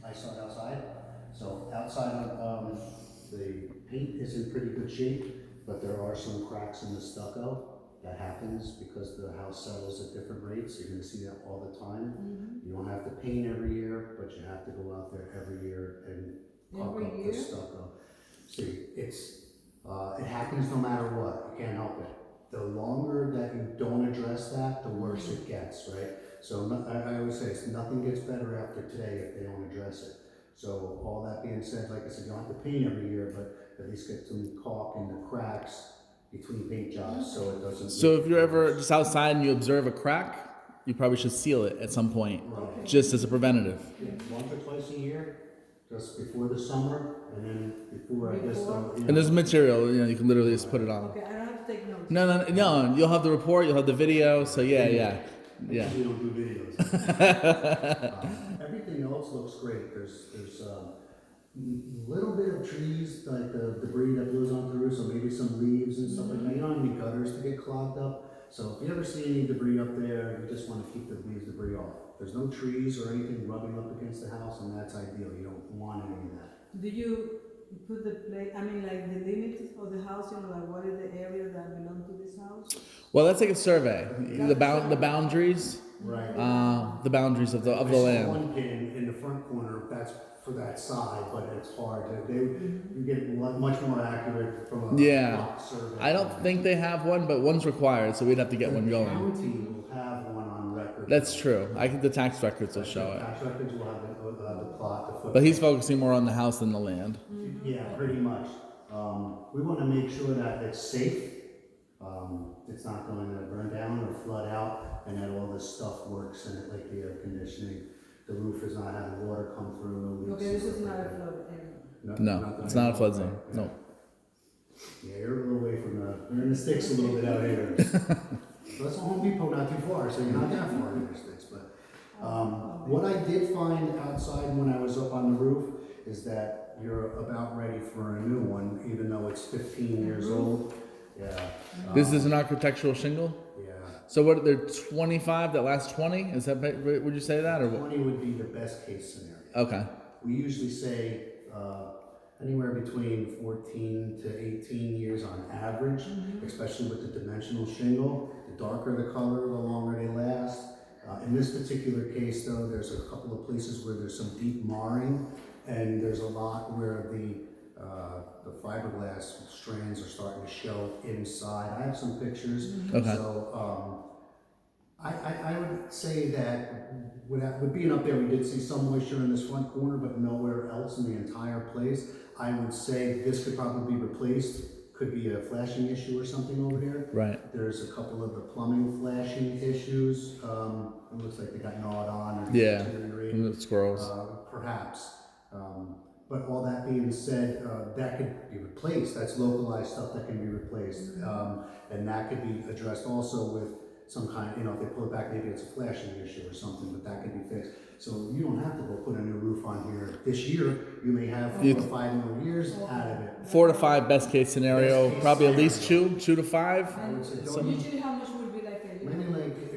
I saw it outside. So outside of, the paint is in pretty good shape, but there are some cracks in the stucco. That happens because the house settles at different rates. You're gonna see that all the time. You don't have to paint every year, but you have to go out there every year and caulk Every up year? the stucco. See, it happens no matter what. You can't help it. The longer that you don't address that, the worse it gets, right? So I always say, nothing gets better after today if they don't address it. So all that being said, like I said, you don't have to paint every year, but at least get some caulk in the cracks between paint jobs so it doesn't. So if you're ever just outside and you observe a crack, you probably should seal it at some point, Right. just as a preventative. Yeah, once or twice a year, just before the summer, and then before, I guess, Before? you know. And there's material, you can literally just put it on. Okay, I don't have to take notes. No. You'll have the report, you'll have the video. So yeah. We don't do videos. Everything else looks great. There's little bit of trees, like the debris that blows onto the roof, so maybe some leaves and stuff like that. You don't have any gutters to get clogged up. So if you ever see any debris up there, you just want to keep the leaves, debris off. There's no trees or anything rubbing up against the house, and that's ideal. You don't want any of that. Do you put the like the limits of the house, like what is the area that belongs to this house? Well, let's take a survey. The boundaries, Right. the boundaries of the I saw land. one pin in the front corner, that's for that side, but it's hard. You get much more accurate from a Yeah. block survey. I don't think they have one, but one's required, so we'd have to get one The going. county will have one on record. That's true. The tax records will show it. Tax records will have the plot, the footprint. But he's focusing more on the house than the land. Yeah, pretty much. We want to make sure that it's safe. It's not going to burn down or flood out, and that all this stuff works in it, like the air conditioning. The roof is not having water come through. No leaks Okay, this and is stuff not a like that. flood area. No, nothing it's like not a that. flood zone. Yeah. No. Yeah, you're a little away from you're in the sticks a little bit out here. That's a Home Depot not too far, so you're not that far in the sticks. But what I did find outside when I was up on the roof is that you're about ready for a new one, even though it's 15 years old. Yeah. This is an architectural shingle. Yeah. So what? They're 25 that last 20. Is that? Would you say that or what? 20 would be the best case scenario. Okay. We usually say anywhere between 14 to 18 years on average, especially with the dimensional shingle. The darker the color, the longer they last. In this particular case, though, there's a couple of places where there's some deep marring, and there's a lot where the fiberglass strands are starting to show inside. I have some pictures. Okay. So I would say that with being up there, we did see some moisture in this front corner, but nowhere else in the entire place. I would say this could probably be replaced. Could be a flashing issue or something over here. Right. There's a couple of the plumbing flashing issues. It looks like they got gnawed on or Yeah. deteriorated. From the squirrels. Perhaps. But all that being said, that could be replaced. That's localized stuff that can be replaced. And that could be addressed also with some kind, if they pull it back, maybe it's a flashing issue or something, but that could be fixed. So you don't have to go put a new roof on here this year. You may have 4 or 5 more years out of it. 4 to 5 best case scenario. Best case Probably at least scenario. 2 to 5. I would say Some- Usually how much would be like a Maybe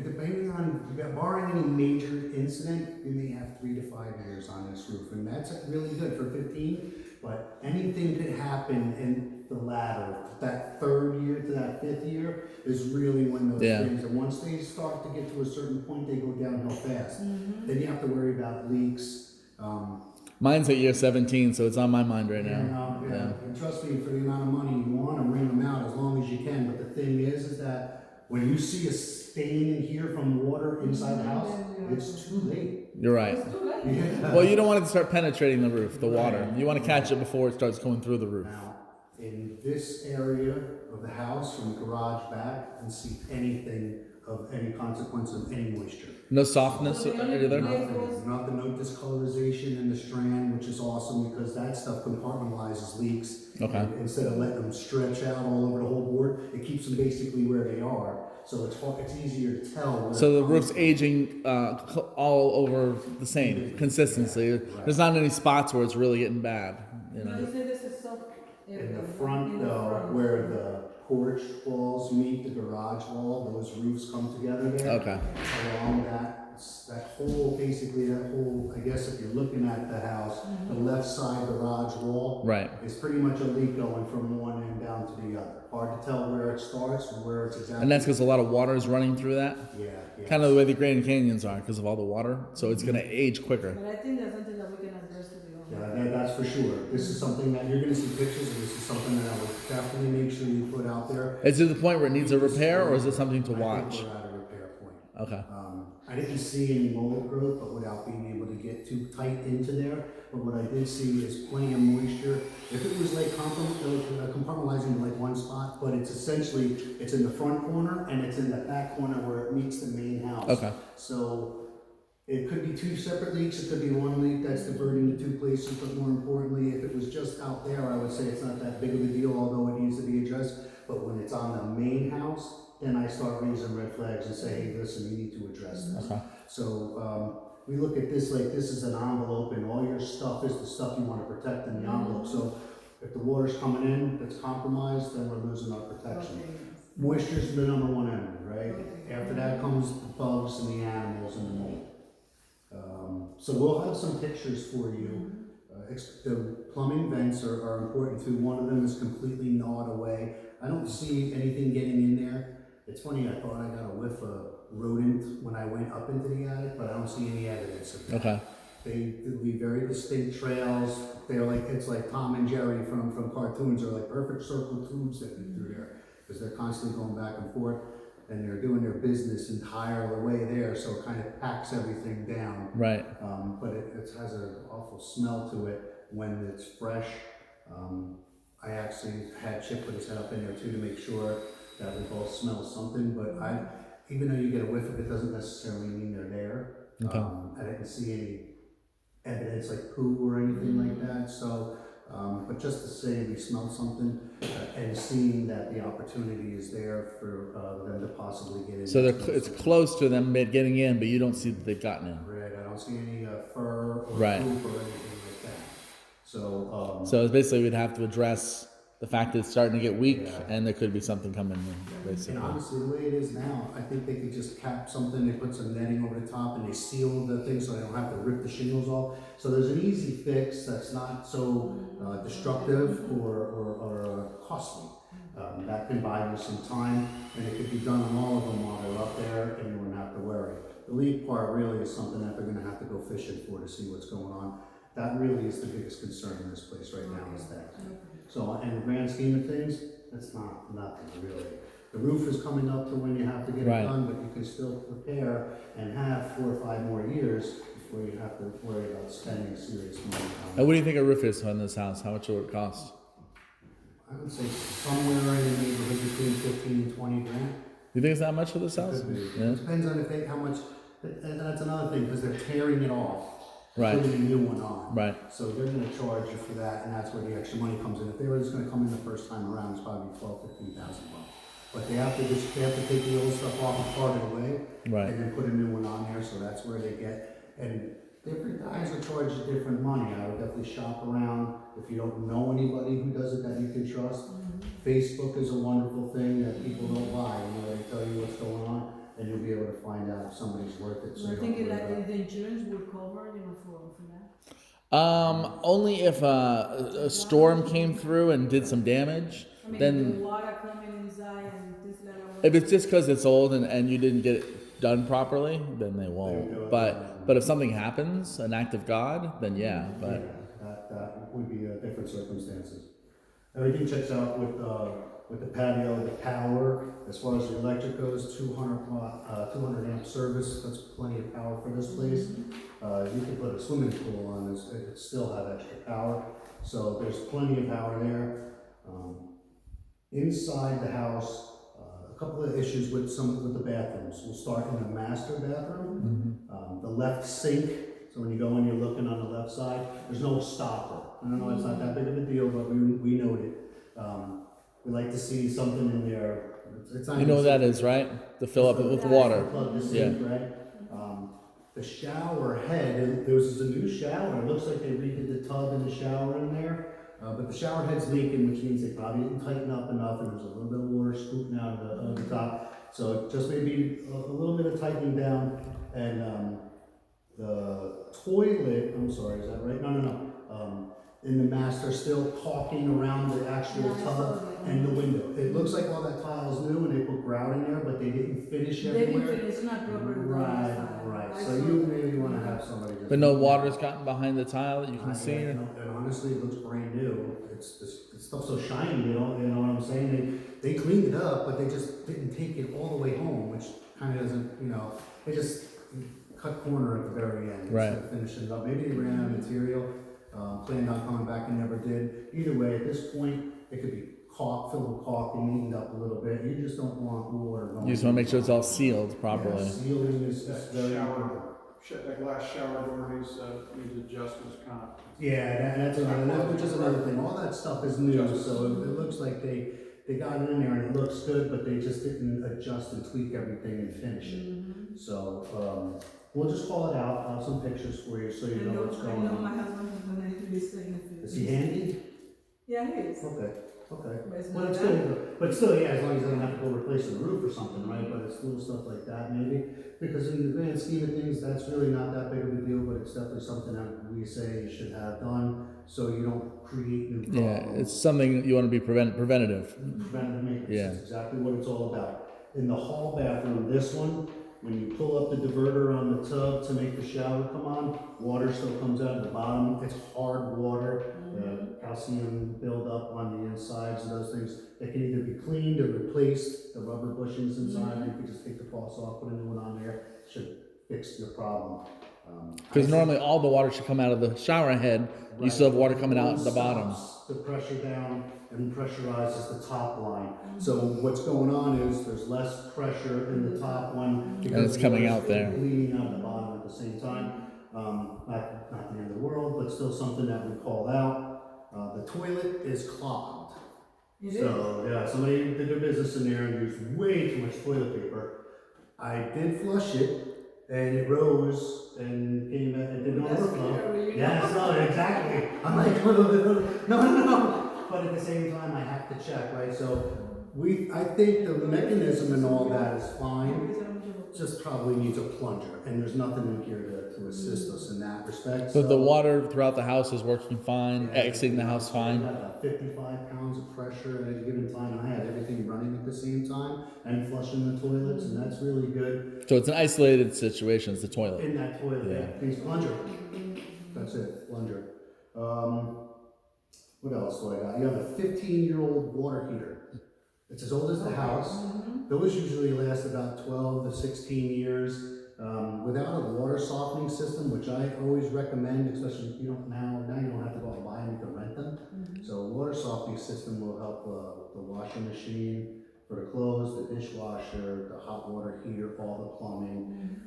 depending on, barring any major incident, you may have 3 to 5 years on this roof, and that's really good for 15. But anything could happen in the ladder. That 3rd year to that 5th year is really when those Yeah. things. And once they start to get to a certain point, they go downhill fast. Then you have to worry about leaks. Mine's at year 17, so it's on my mind right And, now. and trust me, for the amount of money you want to ring them out as long as you can. But the thing is that when you see a stain in here from water inside the house, it's too late. You're right. Yeah. Well, you don't want it to start penetrating the roof, the water. You want to catch it before it starts going through the roof. Now, in this area of the house, from the garage back, you can see anything of any consequence of any moisture. No softness either. Nothing, no discolorization in the strand, which is awesome because that stuff compartmentalizes leaks. Okay. And instead of letting them stretch out all over the whole board, it keeps them basically where they are. So it's easier to tell. where So the it comes roof's from. aging all over the same consistency. There's not any spots where it's really getting bad. You No, know. you say this is soft area. In the front, though, where the porch walls meet the garage wall, those roofs come together there. Okay. Along that whole, basically that whole, I guess if you you're looking at the house, the left side garage wall Right. is pretty much a leak going from one end down to the other. Hard to tell where it starts from where it's exactly. And that's because a lot of water is running through that. Yeah, yeah. Kind of the way the Grand Canyons are because of all the water. So it's going to age quicker. But I think that's something that we can address to the owner. Yeah, that's for sure. This is something that you're gonna see pictures, and this is something that I would definitely make sure you put out there. Is it the point where it needs a repair, or is it something to I watch? think we're at a repair point. Okay. I didn't see any mold growth, but without being able to get too tight into there. But what I did see is plenty of moisture. If it was like compartmentalizing to like one spot, but it's essentially, it's in the front corner and it's in the back corner where it meets the main house. Okay. So it could be two separate leaks, it could be one leak that's diverting to two places, but more importantly, if it was just out there, I would say it's not that big of a deal, although it needs to be addressed. But when it's on the main house, then I start raising red flags and say, hey, listen, you need to address this. Okay. So we look at this like this is an envelope, and all your stuff is the stuff you want to protect in the envelope. So if the water's coming in that's compromised, then we're losing our protection. Moisture's the number one enemy, right? After that comes the bugs and the animals and the mold. So we'll have some pictures for you. The plumbing vents are important too. One of them is completely gnawed away. I don't see anything getting in there. It's funny, I thought I got a whiff of rodent when I went up into the attic, but I don't see any evidence of that. Okay. They leave very distinct trails. They're like, it's like Tom and Jerry from cartoons. They're like perfect circle tubes that lead through there because they're constantly going back and forth, and they're doing their business entire the way there, so it kind of packs everything down. Right. But it has an awful smell to it when it's fresh. I actually had Chip put his head up in there too to make sure that we both smell something, but even though you get a whiff of it, doesn't necessarily mean they're there. Okay. I didn't see any evidence like poo or anything like that, so, but just to say we smelled something and seeing that the opportunity is there for them to possibly get in. So it's close to them getting in, but you don't see that they've gotten in. Right, I don't see any fur or Right. poop or anything like that. So, So it's basically we'd have to address the fact that it's starting to get weak, Yeah. and there could be something coming in, and basically. honestly, the way it is now, I think they could just cap something, they put some netting over the top and they seal the thing so they don't have to rip the shingles off. So there's an easy fix that's not so destructive or costly. That can buy you some time, and it could be done on all of them while they're up there, and you wouldn't have to worry. The leak part really is something that they're gonna have to go fishing for to see what's going on. That really is the biggest concern in this place right now is that. So in the grand scheme of things, that's nothing really. The roof is coming up to when you have to get Right. it done, but you can still prepare and have 4 or 5 more years before you have to worry about spending serious money on And what do you think a roof is on this house? How much will it cost? I would say somewhere in the neighborhood between 15 and 20 grand. You think it's that much for this house? Could be. Yeah. It depends on how much, and that's another thing, because they're tearing it off. Right. Putting a new one on. Right. So they're gonna charge you for that, and that's where the extra money comes in. If they were just gonna come in the first time around, it's probably $12,000-15,000. But they have to take the old stuff off and part it away. Right. And then put a new one on there, so that's where they get, and different guys will charge you different money. I would definitely shop around. If you don't know anybody who does it that you can trust, Facebook is a wonderful thing that people don't lie. You know, they tell you what's going on, and you'll be able to find out if somebody's worth it. So I you don't think worry like about it. if the insurance will cover, for that. Only if a storm came through and did some damage. I mean, Then the water coming inside and things like that. if it's just because it's old and you didn't get it done properly, then they won't. But if something happens, an act of God, then yeah. But Yeah, that would be different circumstances. Everything checks out with the patio, the power. As far as the electric goes, 200 amp service. That's plenty of power for this place. You could put a swimming pool on this; it could still have extra power. So there's plenty of power there. Inside the house, a couple of issues with the bathrooms. We'll start in the master bathroom. The left sink. So when you go in, you're looking on the left side. There's no stopper. I don't know, it's not that big of a deal, but we noted. We like to see something in there. It's not you know what that is, right? To fill up with water. Plug the sink, right? The shower head, there was a new shower. It looks like they redid the tub and the shower in there. But the shower head's leaking, which means they probably didn't tighten up enough, and there's a little bit of water scooting out of the top. So just maybe a little bit of tightening down, and the toilet, I'm sorry, is that right? No. In the master, still caulking around the actual tub and the window. It looks like all that tile's new and they put grout in there, but they didn't finish They didn't everywhere. finish, not properly done. Right. I So saw you that. maybe wanna have somebody just. But no water's gotten behind the tile that you can Not see. yet, no, and honestly, it looks brand new. It's stuff's so shiny, you know what I'm saying? They cleaned it up, but they just didn't take it all the way home, which kind of doesn't, they just cut corner at the very end. Right. Instead of finishing it up. Maybe they ran out of material, planned on coming back and never did. Either way, at this point, it could be filled with caulk and neatened up a little bit. You just don't want water going. You just want to make sure it's all sealed properly. Yeah, sealing is That very shower, important. that glass shower door needs adjustments kind of. Yeah, which is another thing. All that stuff is new, so it looks like they got it in there and it looks good, but they just didn't adjust and tweak everything and finish it. So, we'll just call it out. I'll have some pictures for you so you know what's I going know my on. husband is gonna be saying it. Is he handy? Yeah, he is. Okay. But it's Well, not it's that. good, but still, yeah, as long as he doesn't have to go replacing the roof or something, right? But it's little stuff like that maybe, because in the grand scheme of things, that's really not that big of a deal, but it's definitely something that we say you should have done, so you don't create new problems. Yeah, it's something you want to be preventative. Preventative maintenance, Yeah. that's exactly what it's all about. In the hall bathroom, this one, when you pull up the diverter on the tub to make the shower come on, water still comes out of the bottom. It's hard water, calcium buildup on the insides and those things. They can either be cleaned or replaced, the rubber bushings inside, you can just take the faucet off, put a new one on there, should fix your problem. Because normally all the water should come out of the shower head. You still have water coming out at the bottom. The pressure down and pressurizes the top line. So what's going on is there's less pressure in the top one. And it's coming out there. Bleeding out of the bottom at the same time. Not the end of the world, but still something that we called out. The toilet is clogged. It is. So, yeah, somebody did their business in there and used way too much toilet paper. I did flush it, and it rose and came out, it didn't That's overflow. scary, you know? Yes, no, exactly. I'm like, no. But at the same time, I have to check, right? So, I think the mechanism and all that is fine. Just probably needs a plunger, and there's nothing in here to assist us in that respect. But the water throughout the house is working fine, exiting the house I fine. had about 55 pounds of pressure at any given time, and I had everything running at the same time and flushing the toilets, and that's really good. So it's an isolated situation. It's the toilet. In that toilet, Yeah. yeah. Please plunger. That's it, plunger. What else do I got? You have a 15-year-old water heater. It's as old as the house. Those usually last about 12 to 16 years. Without a water softening system, which I always recommend, especially you don't now you don't have to go out and buy them, you can rent them. So a water softening system will help the washing machine for the clothes, the dishwasher, the hot water heater, all the plumbing,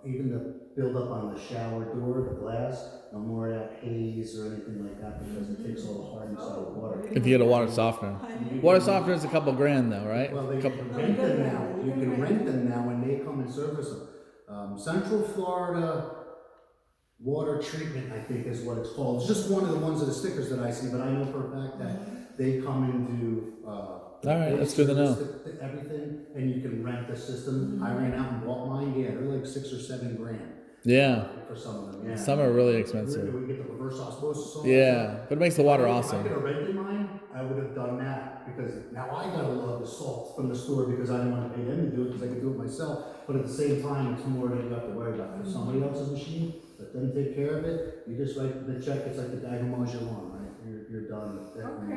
even the buildup on the shower door, the glass, no more of that haze or anything like that because it takes all the hardness out of the water. If you get a water softener. Water softener is a couple grand though, right? Well, they Couple- can rent them now. You can rent them now when they come and service them. Central Florida Water Treatment, I think is what it's called. It's just one of the ones of the stickers that I see, but I know for a fact that they come and do. All right, that's good to know. Everything, and you can rent the system. I ran out and bought mine. Yeah, they're like $6 or $7 grand Yeah. for some of them. Yeah. Some are really Do expensive. we get the reverse osmosis? on Yeah, but it makes the water If I awesome. could have rented mine, I would have done that because now I gotta love the salt from the store because I didn't want to pay them to do it because I could do it myself. But at the same time, it's more than you have to worry about. If somebody else's machine, let them take care of it. You just write the check. It's like the guy who mows your lawn, right? You're done.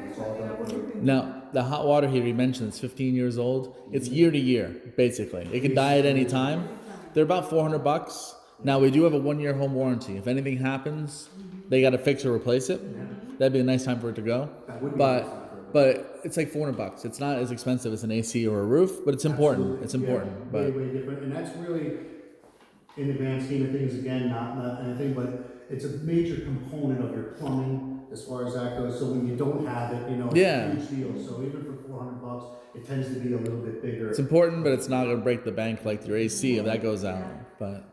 It's all done for you. Now, the hot water heater you mentioned is 15 years old. It's year to year, basically. It can die at any time. They're about $400. Now, we do have a 1-year home warranty. If anything happens, they got to fix or replace it. That'd be a nice time for it to go. That would be a nice time for it. But it's like $400. It's not as expensive as an AC or a roof, but it's important. Absolutely. It's important. Yeah, But way different, and that's really in the grand scheme of things. Again, not anything, but it's a major component of your plumbing as far as that goes. So when you don't have it, it's Yeah. a huge deal. So even for $400, it tends to be a little bit bigger. it's important, but it's not going to break the bank like your AC if that goes out. But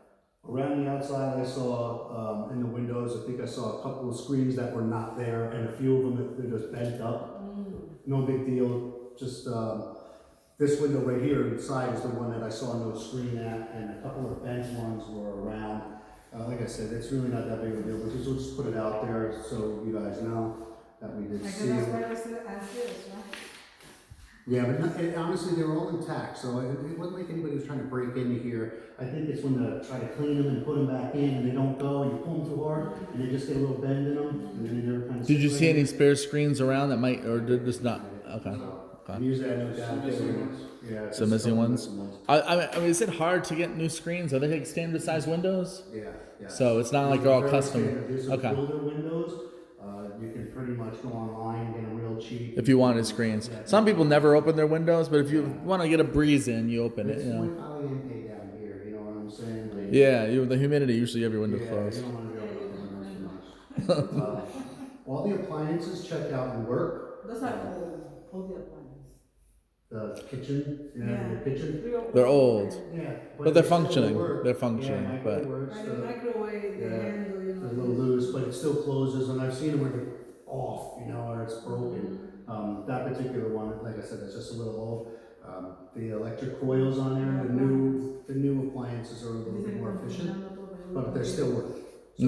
Around the outside, I saw in the windows. I think I saw a couple of screens that were not there, and a few of them they're just bent up. No big deal. Just this window right here inside is the one that I saw no screen at, and a couple of bent ones were around. Like I said, it's really not that big of a deal, but we'll just put it out there so you guys know that we did Like see that's it. why I said as is, right? Yeah, but honestly, they were all intact, so it wasn't like anybody was trying to break into here. I think it's when they try to clean them and put them back in and they don't go, and you pull them too hard, and they just get a little bend in them, and then they never kind of. Did you see any spare screens around that might, or did just not? Okay. Okay. Usually I know Some that. missing ones. Yeah. Some missing ones? I mean, is it hard to get new screens? Are they like standard size windows? Yeah, yeah. So it's not like they're all Very custom. standard. These are Okay. builder windows. You can pretty much go online, get them real cheap. If you wanted screens, some people never open their windows, but if you want to get a breeze in, you open it. It's You know. like Caliente down here, you know what I'm saying? Like, Yeah, the humidity usually every window yeah, closed. you don't want to be able to open those too much. All the appliances checked out and work. Those are all the appliances. The kitchen, Yeah. the kitchen. They're old. Yeah. But they're they still functioning. work. They're functioning, Yeah, but- microwave works, Like the microwave, the yeah, handle, you know. It's a little loose, but it still closes, and I've seen them where they're off, you know, or it's broken. That particular one, like I said, it's just a little old. The electric coils on there, the new appliances are a little bit more efficient, but they're still working. So,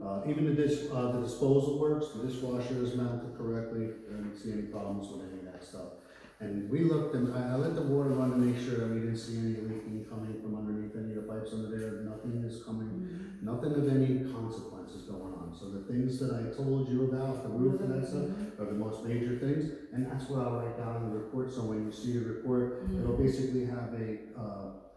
Okay. even the disposal works, the dishwasher is mounted correctly, I didn't see any problems with any of that stuff. And we looked, and I let the water run to make sure that we didn't see any leaking coming from underneath any of the pipes under there. Nothing is coming, nothing of any consequences going on. So the things that I told you about, the roof and that stuff, are the most major things. And that's what I'll write down in the report. So when you see the report, it'll basically have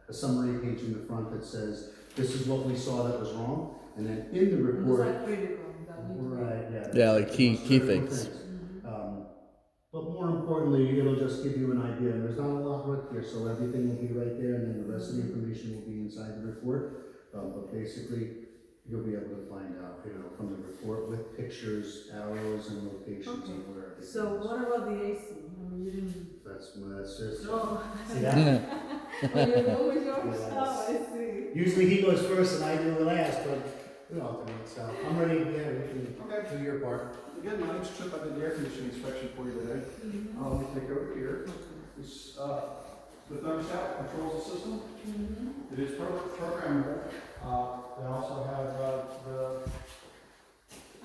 a summary page in the front that says, this is what we saw that was wrong. And then in the Those report, are critical, that need to be- right, yeah. Yeah, like key Most critical things. But more importantly, it'll just give you an idea. There's not a lot right here, so everything will be right there, and then the rest of the information will be inside the report. But basically, you'll be able to find out, you know, from the report with pictures, arrows, and locations Okay. of where everything So is. what about the AC? I mean, you didn't. That's just. Oh, See that? oh, you go with yours? Yes. Oh, I see. Usually he goes first and I do the last, but we don't have to do it, so I'm ready. Yeah, we can Okay. do your part. Again, my name's Chip. I did the air conditioning inspection for you today. Let me take over here. This, the thermostat controls the system. It is programmable. They also have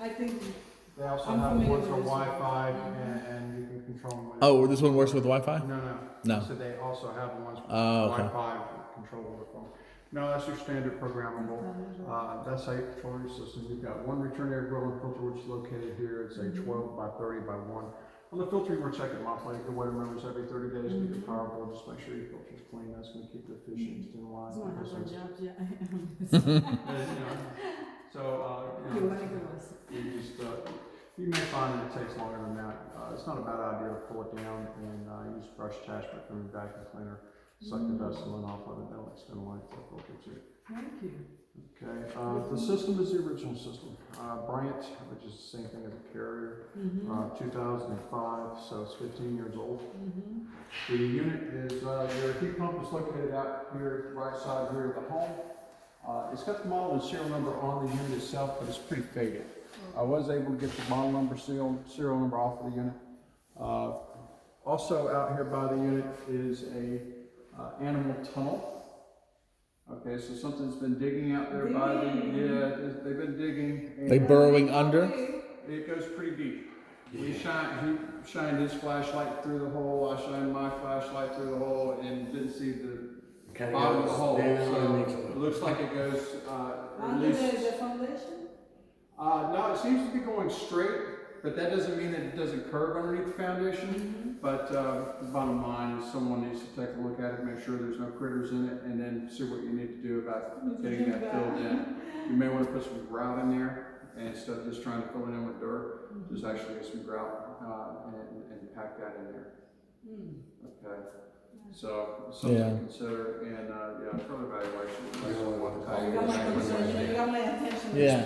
I think. they also I'm have familiar one for with this one. Wi-Fi and you can control them with. Oh, this one works with Wi-Fi? No. No. So they also have ones with Oh, okay. Wi-Fi control over the phone. No, that's your standard programmable. That's how you control your system. You've got one return air grill and filter which is located here. It's a 12 by 30 by 1. On the filter, you want to check it monthly. The way remembers every 30 days, get your power bill. Just make sure your filter's clean. That's going to keep the efficiency in line. It's not Because her it's- job, yeah. you know, so, You want to give us. you just, you may find that it takes longer than that. It's not a bad idea to pull it down and use brush attachment from your vacuum cleaner. Suck the dust and off of it. That'll extend the life of the filter too. Thank you. Okay, the system is the original system. Bryant, which is the same thing as a Carrier, 2005, so it's 15 years old. The unit is, your heat pump is located out here, right side rear of the home. It's got the model and serial number on the unit itself, but it's pretty faded. I was able to get the model number, serial number off of the unit. Also out here by the unit is a animal tunnel. Okay, so something's been digging out there by the, they've been digging. and Like burrowing under? It goes pretty deep. He shined his flashlight through the hole, I shined my flashlight through the hole and didn't see the bottom of the hole. So it looks like it goes, at Under least. the foundation? No, it seems to be going straight, but that doesn't mean that it doesn't curve underneath the foundation. But the bottom line is someone needs to take a look at it, make sure there's no critters in it, and then see what you need to do about getting that filled in. You may want to put some grout in there, and instead of just trying to fill it in with dirt, just actually get some grout and pack that in there. Okay. So something to consider, and further evaluation. You got my attention. Yeah.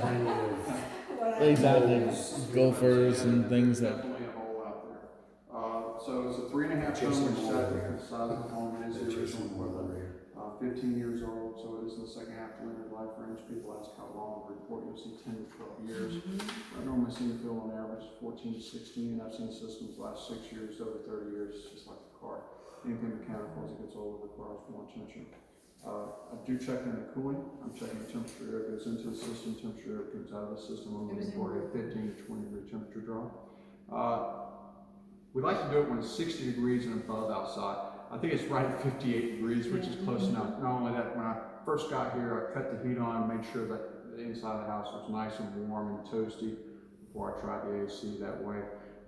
What I- Exactly. Gophers and things that. Definitely a hole out there. So it's a 3.5 ton, which is the size of the home. It is the original equipment. 15 years old, so it is in the second half of limited life range. People ask how long the report, you'll see 10 to 12 years. I normally see the fill on average 14 to 16, and I've seen systems last 6 years, over 30 years, just like the car. Anything mechanical, as it gets older, requires more attention. I do check in the cooling. I'm checking the temperature that goes into the system, temperature that comes out of the system. I'm looking for a 15 to 20 degree temperature drop. We like to do it when it's 60 degrees and above outside. I think it's right at 58 degrees, which is close enough. Not only that, when I first got here, I cut the heat on, made sure that the inside of the house was nice and warm and toasty before I tried the AC. That way,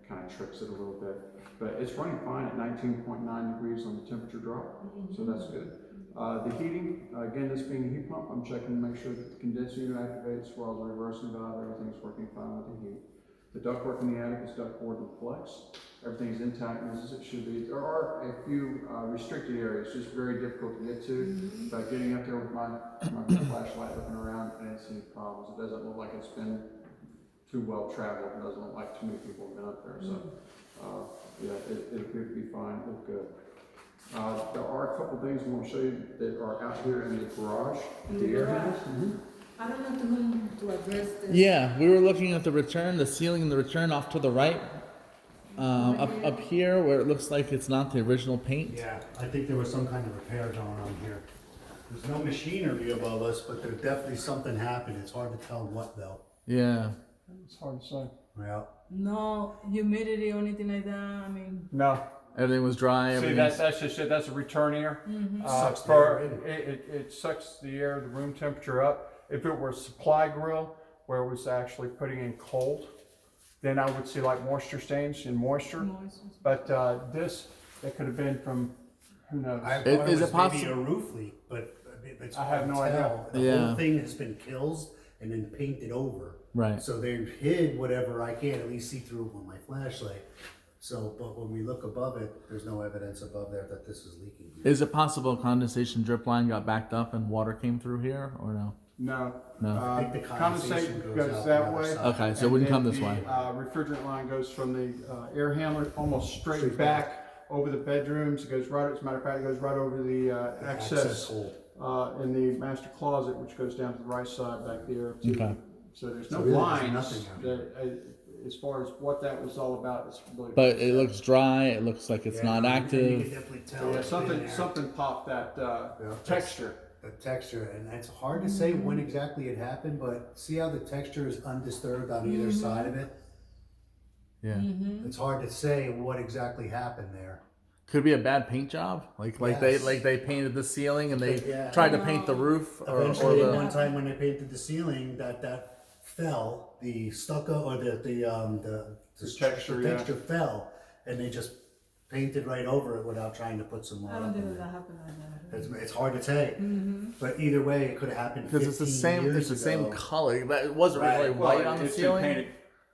kind of tricks it a little bit. But it's running fine at 19.9 degrees on the temperature drop, so that's good. The heating, again, this being a heat pump, I'm checking to make sure that the condenser unit activates as well as the reversing valve. Everything's working fine with the heat. The ductwork in the attic is ductboard and flex. Everything's intact as it should be. There are a few restricted areas, just very difficult to get to. But getting up there with my flashlight looking around, I didn't see any problems. It doesn't look like it's been too well traveled. It doesn't look like too many people have been up there. So, yeah, it appeared to be fine. It looked good. There are a couple things I want to show you that are out here in the garage. In the air garage? handles. I don't know to whom to address this. Yeah, we were looking at the return, the ceiling and the return off to the right. Up here where it looks like it's not the original paint. Yeah, I think there was some kind of repair going on here. There's no machinery above us, but there's definitely something happened. It's hard to tell what though. Yeah. It's hard to say. Yeah. No humidity or anything like that. I mean, No. Everything was dry. See, everything's- that's just it. That's a return air. Sucks the air in. It sucks the air, the room temperature up. If it were a supply grill where it was actually putting in cold, then I would see like moisture stains and moisture. moist. But this, it could have been from, who knows? I thought Is it was it maybe possible- a roof leak, but it's I hard have to no idea. tell. The Yeah. whole thing has been kills and then painted over. Right. So they hid whatever I can at least see through with my flashlight. So, but when we look above it, there's no evidence above there that this is leaking. Is it possible a condensation drip line got backed up and water came through here or no? No. No. I think the condensation Condensate goes goes out that the other way. side. Okay, so it And wouldn't then come this the, way. Refrigerant line goes from the air handler almost straight Straight back over the bedrooms. It goes right, as a matter of fact, it goes right over the access hole. in the master closet, which goes down to the right side back there. Too. Okay. So there's So no really there's lines. nothing happening. As far as what that was all about, it's really. But it looks dry. It looks like it's not You can active. definitely tell. Yeah, it's been something there. popped that texture. The texture, and it's hard to say when exactly it happened, but see how the texture is undisturbed on either side of it? Yeah. It's hard to say what exactly happened there. Could be a bad paint job. Like Yes. they painted the ceiling and they Yeah. tried to paint the roof or Eventually, the. one time when they painted the ceiling, that fell, the stucco or the texture, yeah. texture fell, and they just painted right over it without trying to put some more I up don't think in that there. happened like that. It's hard to say, but either way, it could have happened. Because it's the 15 same. years It's the same ago. color. It wasn't Right. really white on the It's been ceiling. painted.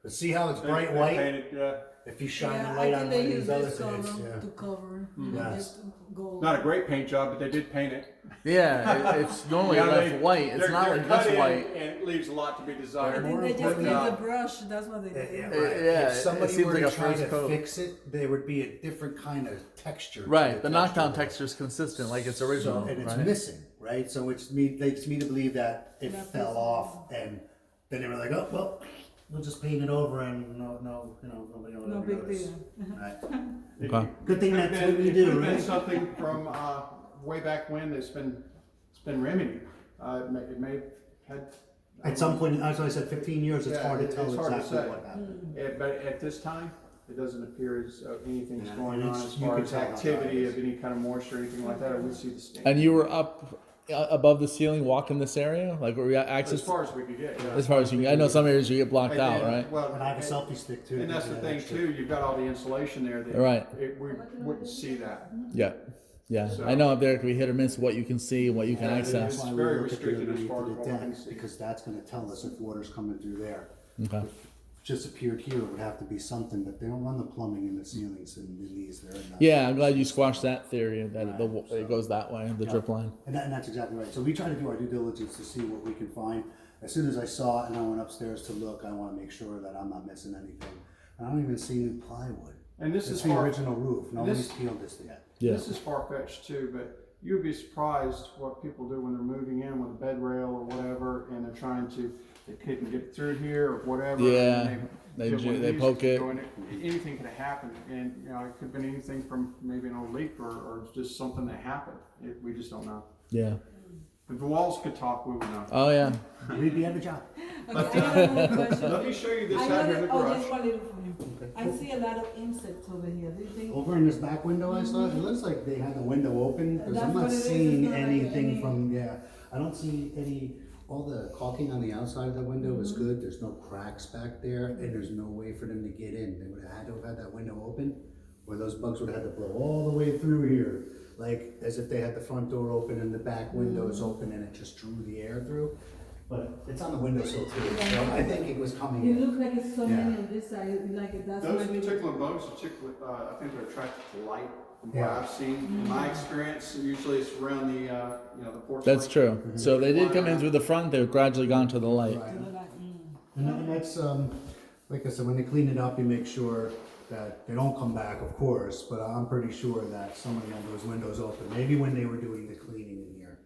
But see how it's bright They white? painted, yeah. If you shine Yeah, the I light on think one they of use these other this color things, yeah. to cover. Yes. Just gold. Not a great paint job, but they did paint it. Yeah, it's normally Yeah, left they- white. It's they're- not they're like cut this in, white. and it leaves a lot to be I desired. think they just important, need uh, the brush. That's what they did. Yeah, It- right. yeah, If it somebody seems were like to a try first to coat. fix it, there would be a different kind of texture. to Right. The knockdown texture. texture is consistent, like it's original. And it's right? missing, right? So it's leads me to believe that it That fell piece. off, and then they were like, oh well, we'll just paint it over, and nobody will No ever big notice. deal. Right. Okay. Good thing Could've that's been- what we it do, could've been right? something from way back when that's been remedied. It may have had. At some point, as I said, 15 years, it's Yeah, hard to it's tell hard to exactly say. what happened. But at this time, it doesn't appear as though anything's Yeah, going and on it's- as you far can as tell how dry activity it of is. any kind of moisture or anything like that. I would see the stain. And you were up above the ceiling, walking this area, like where we got As access. far as we could get. Yeah. As far as you, I know some areas you get blocked And out, then- right? Well, And I have a selfie stick too. and that's the that thing extra. too. You've got all the insulation there. That Right. We wouldn't see that. Yeah, yeah. So- I know up there it can be hit or miss what you can see and what you can Yeah, access. That's why we very look at the restricted as underneath far of as the what we can deck, see. because that's gonna tell us if water's coming through there. Okay. Just appeared here, it would have to be something, but they don't run the plumbing in the ceilings in these, they're not. Yeah, I'm glad you squashed that theory that Right, it goes that way, the drip line. And that's exactly right. So we try to do our due diligence to see what we can find. As soon as I saw it and I went upstairs to look, I wanna make sure that I'm not missing anything. I don't even see new plywood. And this It's is the far. original roof, nobody's this- peeled this yet. Yeah. This is far fetched too, but you would be surprised what people do when they're moving in with a bed rail or whatever, and they're trying to, they couldn't get through here or whatever. Yeah, and they get one of they these poke it. going, anything could have happened, and you know it could have been anything from maybe an old leak or just something that happened. We just don't know. Yeah. If the walls could talk, we would know. Oh yeah. We'd be out of job. Okay, I got one more question. Let me show you this I out here in the noticed, oh, garage. just one little for you. I see a lot of insects over here. Do you think? Over in this back window I saw, it looks like they had the window open, because That's I'm what not it is, it's seeing not like anything any- from, yeah. I don't see any, all the caulking on the outside of the window is Mm-hmm. good, there's no cracks back there, and there's no way for them to get in. They would have had to have had that window open, or those bugs would have had to blow all the way through here. Like, as if they had the front door open and the back windows Mm-hmm. open and it just drew the air through. But it's on the windowsill too, so I think it was coming It in. looks like it's so Yeah. many on this side, like that's Those maybe. particular bugs, particularly, I think they're attracted to light. From what Yeah. I've seen, in my experience, usually it's around the the porch. That's light. true. So they did come in through the front. They've gradually gone to the light. Right. Mm. And that's, like I said, when they clean it up, you make sure that they don't come back, of course, but I'm pretty sure that somebody had those windows open, maybe when they were doing the cleaning in here.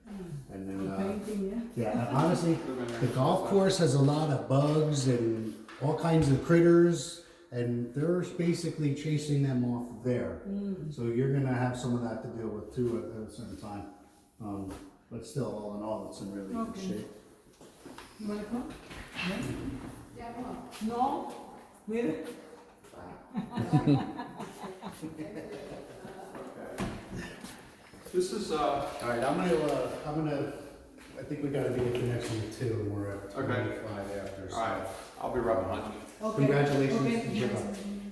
And then, Painting, yeah. yeah, and honestly, the golf course has a lot of bugs and all kinds of critters, and they're basically chasing them off there. So you're gonna have some of that to deal with too at a certain time. But still, all in all, it's in really good Okay. shape. You wanna come? Yeah? No? Really? This is All right, I think we gotta be at the next one too, and we're at Okay. 25 after, so. all right. I'll be right behind you. Okay. Congratulations. Okay. Good luck.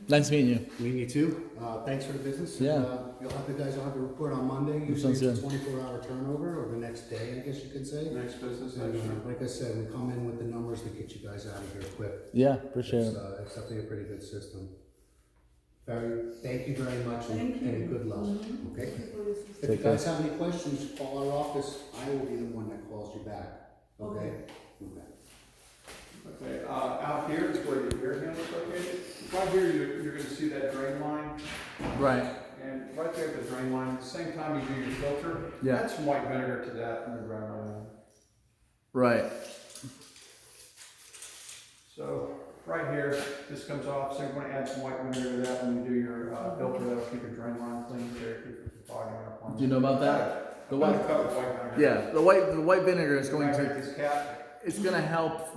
Nice meeting you. Me and you too. Thanks for the business. Yeah. You'll have, the guys will have the report on Monday. Usually sounds it's a 24-hour turnover, or the next day, I guess you could say. Next business, And, next year. like I said, we come in with the numbers to get you guys out of here quick. Yeah, appreciate It's, it. it's definitely a pretty good system. Thank you very much, and, Thank you. and good luck, okay? For your assistance. If you guys have any questions, call our office. I will be the one that calls you back, okay? Okay. Okay, out here is where the air handler is located. Right here, you're gonna see that drain line, Right. and right there at the drain line, at the same time you do your filter, Yeah. add some white vinegar to that and the ground line. Right. So, right here, this comes off, so you wanna add some white vinegar to that when you do your, filter, that'll keep your drain line clean, there, keep it from fogging up on. Do you know about that? The About white. a cup of white vinegar. Yeah, the white vinegar is going to. This cap, It's gonna help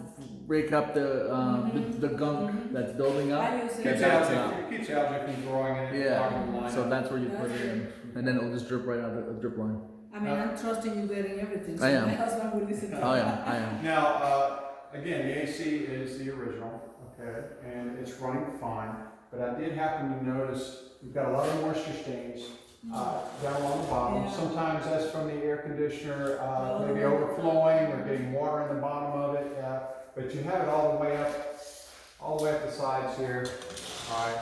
break up the gunk that's building up. I use it. keeps Gets out now. algae, keeps algae from growing in it, Yeah. fogging the line So up. that's where you put it in, and then it'll just drip right out the drip line. I mean, I'm trusting you getting everything, so I am. my husband will listen to Oh you. yeah, I am. Now, again, the AC is the original, okay, and it's running fine, but I did happen to notice we've got a lot of moisture stains down along the bottom. Yeah. Sometimes that's from the air conditioner, maybe Oh. overflowing or getting water in the bottom of it, but you have it all the way up the sides here, alright,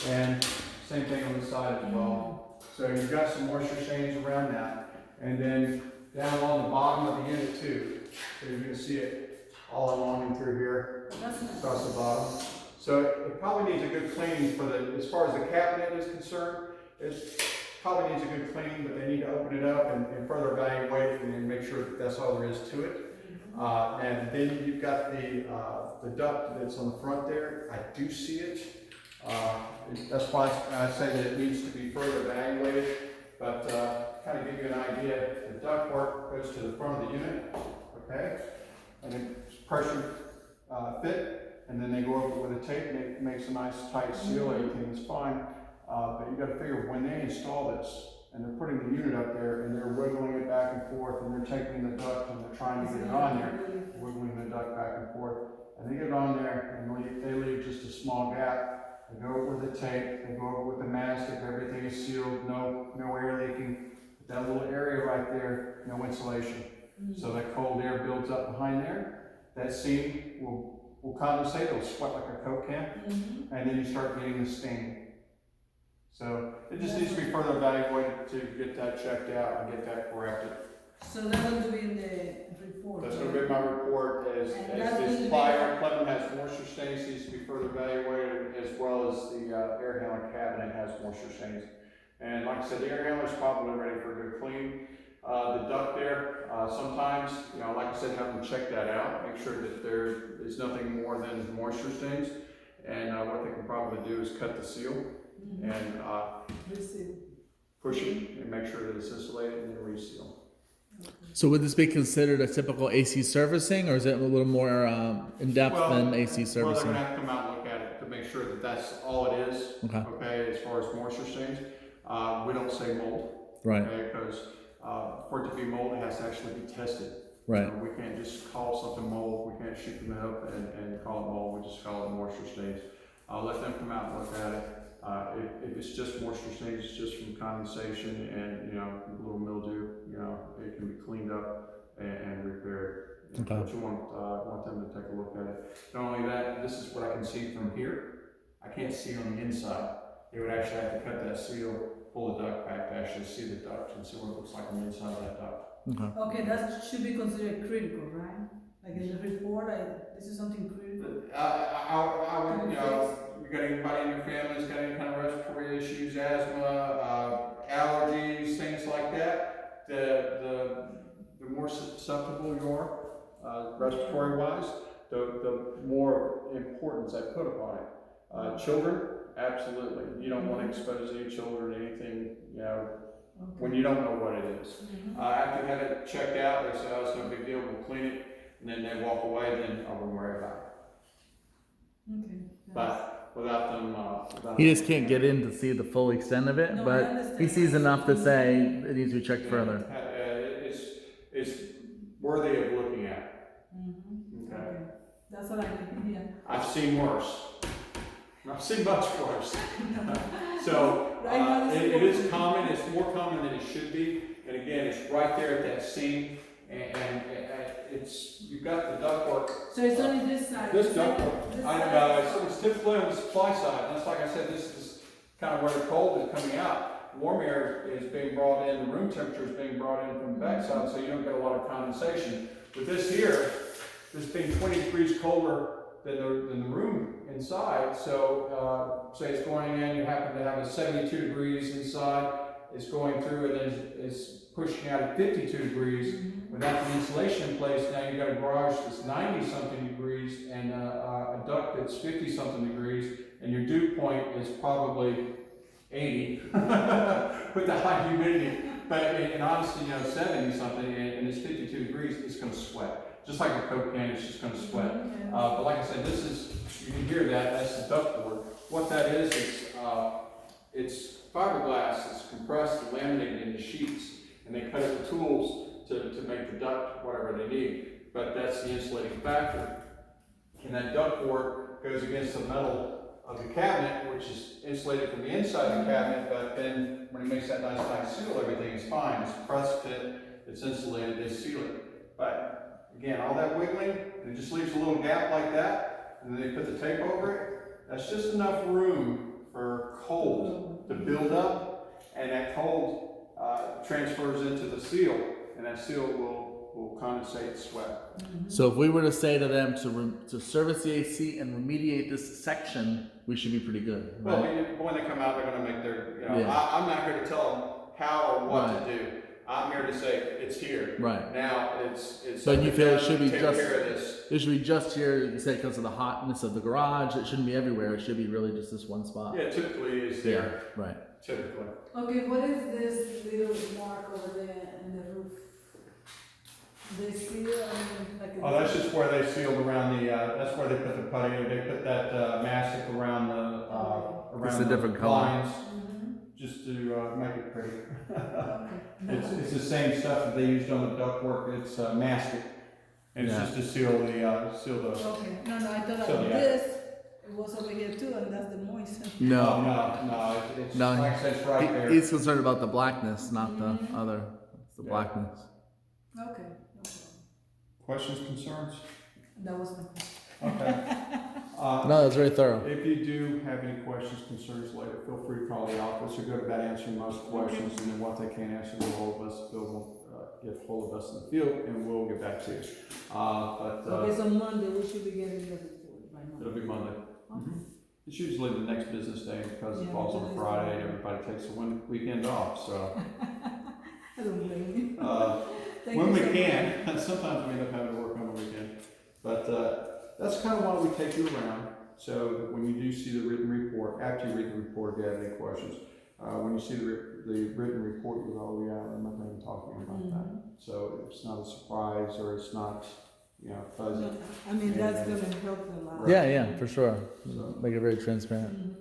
and same thing on the side as well. So you've got some moisture stains around that, and then down along the bottom of the unit too. So you're gonna see it all along and through here, That's nice. across the bottom. So it probably needs a good cleaning for as far as the cabinet is concerned. It probably needs a good cleaning, but they need to open it up and further evaluate it and then make sure that that's all there is to it. And then you've got the duct that's on the front there. I do see it. That's why I say that it needs to be further evaluated. But kind of give you an idea, the ductwork goes to the front of the unit, okay? And it's pressure fit, and then they go over with a tape and it makes a nice tight seal, everything is fine. But you gotta figure when they install this, and they're putting the unit up there, and they're wiggling it back and forth, and they're taking the duct and they're trying to get it on there, wiggling the duct back and forth, and they get it on there, and they leave just a small gap. They go over with the tape, they go over with the mastic, everything is sealed, no air leaking. That little area right there, no insulation. So that cold air builds up behind there. That seam will condensate, it'll sweat like a Coke can, and then you start getting the stain. So it just needs to be further evaluated to get that checked out and get that corrected. So that's going to be in the report. That's gonna be my report as And that's going the to be- supplier, Clinton has moisture stains, needs to be further evaluated, as well as the air handler cabinet has moisture stains. And like I said, the air handler is probably ready for a good clean. The duct there, sometimes, like I said, have them check that out, make sure that there is nothing more than moisture stains. And what they can probably do is cut the seal and Receive. push it and make sure that it's insulated and then reseal. So would this be considered a typical AC servicing, or is it a little more in depth than AC Well, they're servicing? gonna have to come out and look at it to make sure that that's all it is. Okay. As far as moisture stains, we don't say mold. Right. Okay, because for it to be mold, it has to actually be tested. Right. We can't just call something mold. We can't shoot them up and call it mold. We just call it moisture stains. I'll let them come out and look at it. If it's just moisture stains, it's just from condensation and, you know, a little mildew, you know, it can be cleaned up and repaired. Okay. But you want them to take a look at it. Not only that, this is what I can see from here. I can't see on the inside. They would actually have to cut that seal, pull the duct back to actually see the duct and see what it looks like on the inside of that duct. Okay. Okay, that should be considered critical, right? Like in the report, this is something critical. I would, you know, you got anybody in your family that's got any kind of respiratory issues, asthma, allergies, things like that, the more susceptible you are, respiratory wise, the more importance I put upon it. Children, absolutely. You don't want to expose any children to anything, you know, when you don't know what it is. After you have it checked out, they say, oh, it's no big deal, we'll clean it, and then they walk away, then I wouldn't worry about it. Okay. But without them, He just can't get in to see the full extent of it, No, I but understand. he sees enough to say it needs to be checked further. It's worthy of looking at. Okay. That's what I need, yeah. I've seen worse. I've seen much worse. So it is common. It's more common than it should be. And again, it's right there at that seam, and it's you've got the ductwork. So it's only this side? This This ductwork. side? So it's typically on the supply side. And that's like I said. This is kind of where the cold is coming out. Warm air is being brought in. The room temperature is being brought in from the backside, so you don't get a lot of condensation. With this here, this being 20 degrees colder than the room inside. So say it's going in, you happen to have a 72 degrees inside, it's going through and then it's pushing out at 52 degrees. Without the insulation in place, now you've got a garage that's 90 something degrees and a duct that's 50 something degrees, and your dew point is probably 80 with the high humidity. But in honesty, you know, 70 something and it's 52 degrees, it's going to sweat. Just like a Coke can, it's just going to sweat. But like I said, this is, you can hear that, that's the ductboard. What that is, it's fiberglass, it's compressed and laminated into sheets, and they cut it with tools to make the duct whatever they need. But that's the insulating factor. And that ductboard goes against the metal of the cabinet, which is insulated from the inside of the cabinet, but then when it makes that nice tight seal, everything is fine. It's press fit, it's insulated, they seal it. But again, all that wiggling, it just leaves a little gap like that, and then they put the tape over it. That's just enough room for cold to build up, and that cold transfers into the seal, and that seal will condensate sweat. So if we were to say to them to service the AC and remediate this section, we should be pretty good, Well, right? when they come out, they're going to make their, you know, Yeah. I'm not here to tell them how or what Right. to do. I'm here to say it's here. Right. Now it's. But you feel it done, should be take just- care of this. It should be just here, you said, because of the hotness of the garage. It shouldn't be everywhere. It should be really just this one spot. Yeah, typically it's there. Right. Typically. Okay, what is this little mark over there in the roof? They seal, like. Oh, that's just where they sealed around the, that's where they put the putty, they put that, mastic around the, around It's a the different color. lines, Mhm. just to, make it pretty. Okay. It's the same stuff that they used on the ductwork, it's, mastic. And it's Yeah. just to seal the, Okay, no, I thought So, like yeah. this, it was over here too, and that's the moist. No. no, it's, No, like I said, it's right there. He's concerned about the blackness, not the other. It's the Yeah. blackness. Okay, no problem. Questions, concerns? That was my question. Okay. No, that's very thorough. If you do have any questions, concerns later, feel free to call the office. We're good about answering most questions, and then what they can't answer, we'll hold of us, Bill will get hold of us in the field, and we'll get back to you. Okay, so Monday, we should be getting the report by It'll Monday. be Monday. Okay. It's usually the next business day, because it Yeah, falls on a today's Friday, Friday. everybody takes a weekend off, so. I don't blame you. Thank When you we so much. can, sometimes we end up having to work on the weekend. But that's kind of why we take you around, so that when you do see the written report, after you read the report, if you have any questions, when you see the the written report, you go, oh yeah, I remember him talking about that. So it's not a surprise, or it's not, you know, fuzzy. No, I mean, that's gonna help a lot. Yeah, for sure. So- Make it very transparent.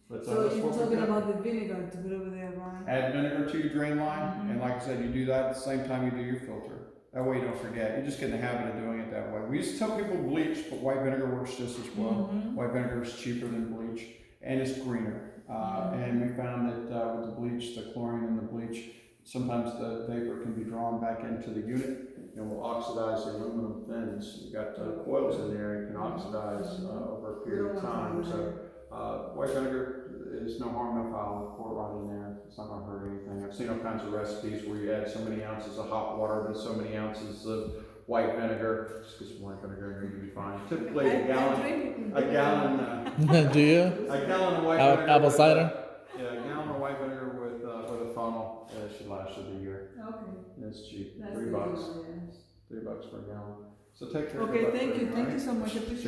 But So that's you're what we're talking doing. about the vinegar to put over there, Ryan? Add vinegar to your drain line, and like I said, you do that at the same time you do your filter. That way you don't forget. You just get in the habit of doing it that way. We used to tell people bleach, but white vinegar works just as well. White vinegar is cheaper than bleach, and it's greener. And we found that with the bleach, the chlorine in the bleach, sometimes the vapor can be drawn back into the unit and will oxidize the aluminum fins. You've got coils in there, it can oxidize over a period of time. So white vinegar is no harm, no foul. Pour it right in there. It's not going to hurt anything. I've seen all kinds of recipes where you add so many ounces of hot water to so many ounces of white vinegar. Just get some white vinegar and you'll be fine. Typically a gallon Do you? a gallon of white Apple vinegar. with, cider? Yeah, a gallon of white vinegar with a funnel. Should last you the year. Okay. And it's cheap. That's $3. good, yes. $3 per gallon. So take care. Okay, of thank you, all thank right? you so much, I appreciate it.